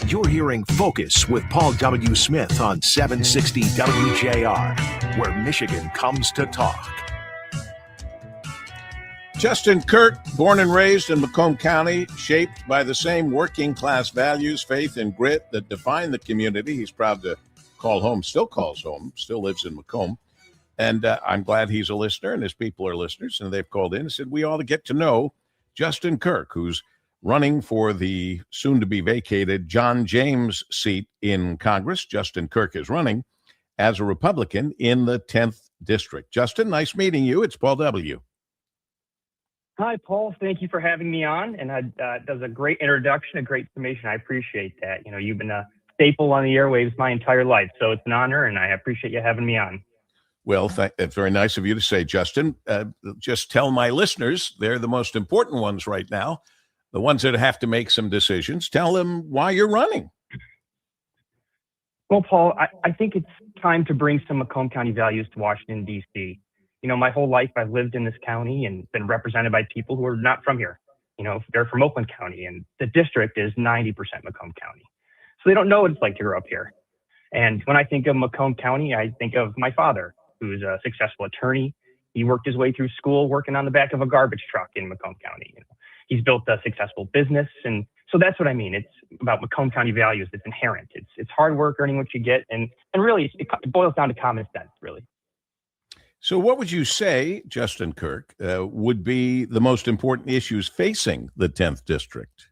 You're hearing Focus with Paul W. Smith on 760 WJR, where Michigan comes to talk. Justin Kirk, born and raised in Macomb County, shaped by the same working class values, faith, and grit that define the community he's proud to call home, still calls home, still lives in Macomb. And I'm glad he's a listener and his people are listeners, and they've called in and said we ought to get to know Justin Kirk, who's running for the soon-to-be vacated John James seat in Congress. Justin Kirk is running as a Republican in the 10th District. Justin, nice meeting you. It's Paul W. Hi, Paul. Thank you for having me on. And that was a great introduction, a great summation. I appreciate that. You know, you've been a staple on the airwaves my entire life, so it's an honor, and I appreciate you having me on. Well, it's very nice of you to say, Justin. Just tell my listeners, they're the most important ones right now, the ones that have to make some decisions. Tell them why you're running. Well, Paul, I think it's time to bring some Macomb County values to Washington, D.C. You know, my whole life I've lived in this county and been represented by people who are not from here. You know, they're from Oakland County, and the district is 90% Macomb County. So they don't know what it's like to grow up here. And when I think of Macomb County, I think of my father, who's a successful attorney. He worked his way through school working on the back of a garbage truck in Macomb County. You know, he's built a successful business. And so that's what I mean. It's about Macomb County values. It's inherent. It's hard work, earning what you get. And really, it boils down to common sense, really. So what would you say, Justin Kirk, would be the most important issues facing the 10th District?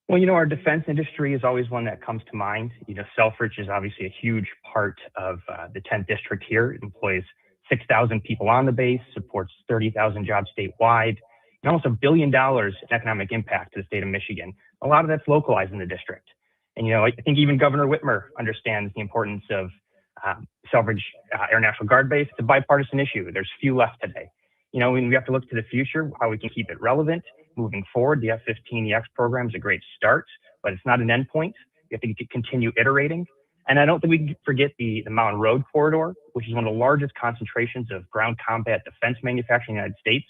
Well, you know, our defense industry is always one that comes to mind. You know, Selfridge is obviously a huge part of the 10th District here. It employs 6,000 people on the base, supports 30,000 jobs statewide, and almost $1 billion in economic impact to the state of Michigan. A lot of that's localized in the district. And, you know, I think even Governor Whitmer understands the importance of Selfridge Air National Guard base. It's a bipartisan issue. There's few left today. You know, we have to look to the future, how we can keep it relevant moving forward. The F-15EX program is a great start, but it's not an endpoint. We have to continue iterating. And I don't think we can forget the Mountain Road Corridor, which is one of the largest concentrations of ground combat defense manufacturing in the United States.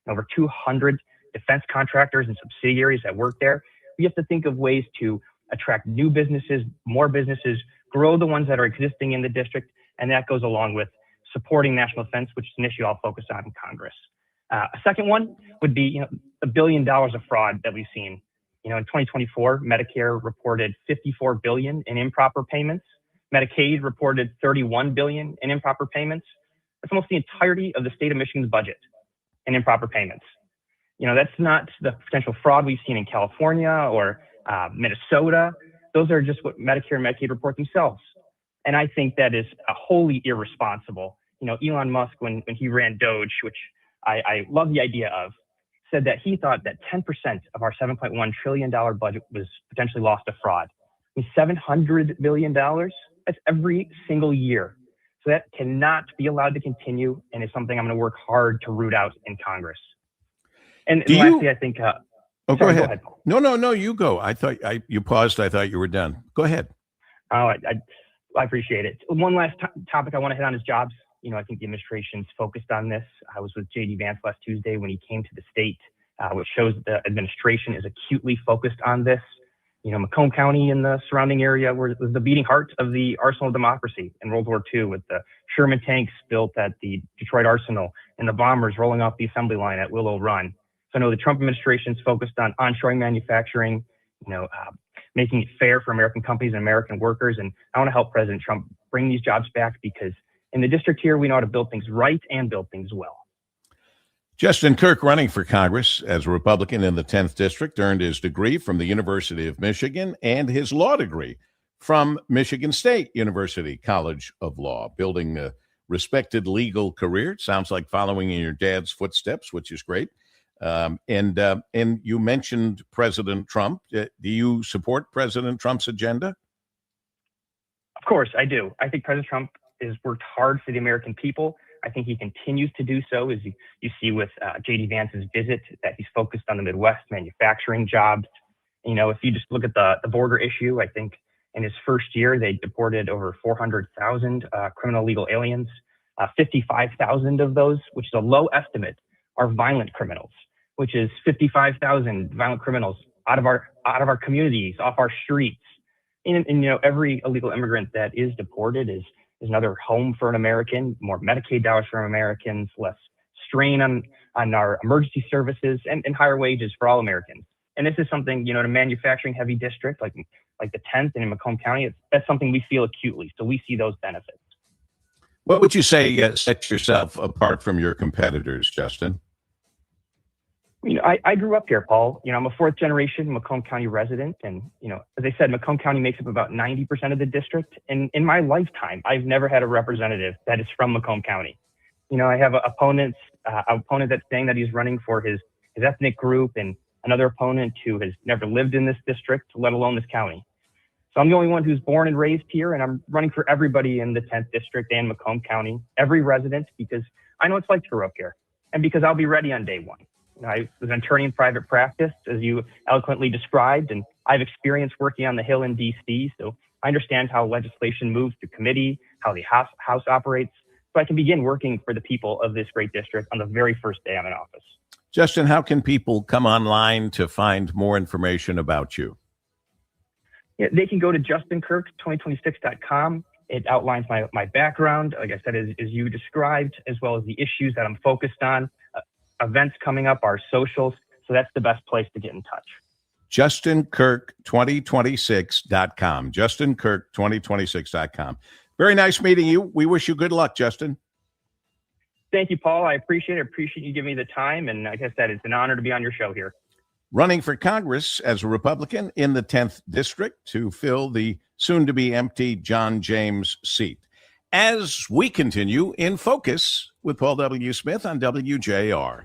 Over 200 defense contractors and subsidiaries that work there. We have to think of ways to attract new businesses, more businesses, grow the ones that are existing in the district, and that goes along with supporting national defense, which is an issue I'll focus on in Congress. A second one would be, you know, $1 billion of fraud that we've seen. You know, in 2024, Medicare reported $54 billion in improper payments. Medicaid reported $31 billion in improper payments. That's almost the entirety of the state of Michigan's budget in improper payments. You know, that's not the potential fraud we've seen in California or Minnesota. Those are just what Medicare and Medicaid report themselves. And I think that is wholly irresponsible. You know, Elon Musk, when he ran Doge, which I love the idea of, said that he thought that 10% of our $7.1 trillion budget was potentially lost to fraud. I mean, $700 billion, that's every single year. So that cannot be allowed to continue, and it's something I'm going to work hard to root out in Congress. And lastly, I think... Go ahead. No, you go. I thought you paused. I thought you were done. Go ahead. Oh, I appreciate it. One last topic I want to hit on is jobs. You know, I think the administration's focused on this. I was with J.D. Vance last Tuesday when he came to the state, which shows that the administration is acutely focused on this. You know, Macomb County and the surrounding area was the beating heart of the arsenal of democracy in World War II, with the Sherman tanks built at the Detroit Arsenal and the bombers rolling off the assembly line at Willow Run. So I know the Trump administration is focused on onshoring manufacturing, you know, making it fair for American companies and American workers. And I want to help President Trump bring these jobs back, because in the district here, we know how to build things right and build things well. Justin Kirk, running for Congress as a Republican in the 10th District, earned his degree from the University of Michigan and his law degree from Michigan State University College of Law, building a respected legal career. It sounds like following in your dad's footsteps, which is great. And you mentioned President Trump. Do you support President Trump's agenda? Of course, I do. I think President Trump has worked hard for the American people. I think he continues to do so, as you see with J.D. Vance's visit, that he's focused on the Midwest, manufacturing jobs. You know, if you just look at the border issue, I think in his first year, they deported over 400,000 criminal legal aliens. 55,000 of those, which is a low estimate, are violent criminals, which is 55,000 violent criminals out of our communities, off our streets. And every illegal immigrant that is deported is another home for an American, more Medicaid dollars for Americans, less strain on our emergency services, and higher wages for all Americans. And this is something, in a manufacturing heavy district like the 10th and in Macomb County, that's something we feel acutely. So we see those benefits. What would you say sets yourself apart from your competitors, Justin? I grew up here, Paul. I'm a fourth generation Macomb County resident. And, as I said, Macomb County makes up about 90% of the district. And in my lifetime, I've never had a representative that is from Macomb County. I have an opponent that's saying that he's running for his ethnic group, and another opponent who has never lived in this district, let alone this county. So I'm the only one who's born and raised here, and I'm running for everybody in the 10th district and Macomb County, every resident, because I know it's like to grow up here, and because I'll be ready on day one. I was an attorney in private practice, as you eloquently described, and I've experienced working on the Hill in D.C., so I understand how legislation moves through committee, how the House operates, so I can begin working for the people of this great district on the very first day I'm in office. Justin, how can people come online to find more information about you? Yeah, they can go to justinkirk2026.com. It outlines my background, like I said, as you described, as well as the issues that I'm focused on. Events coming up, our socials. So that's the best place to get in touch. JustinKirk2026.com. JustinKirk2026.com. Very nice meeting you. We wish you good luck, Justin. Thank you, Paul. I appreciate it. Appreciate you giving me the time. And like I said, it's an honor to be on your show here. Running for Congress as a Republican in the 10th District to fill the soon-to-be empty John James seat. As we continue in Focus with Paul W. Smith on WJR.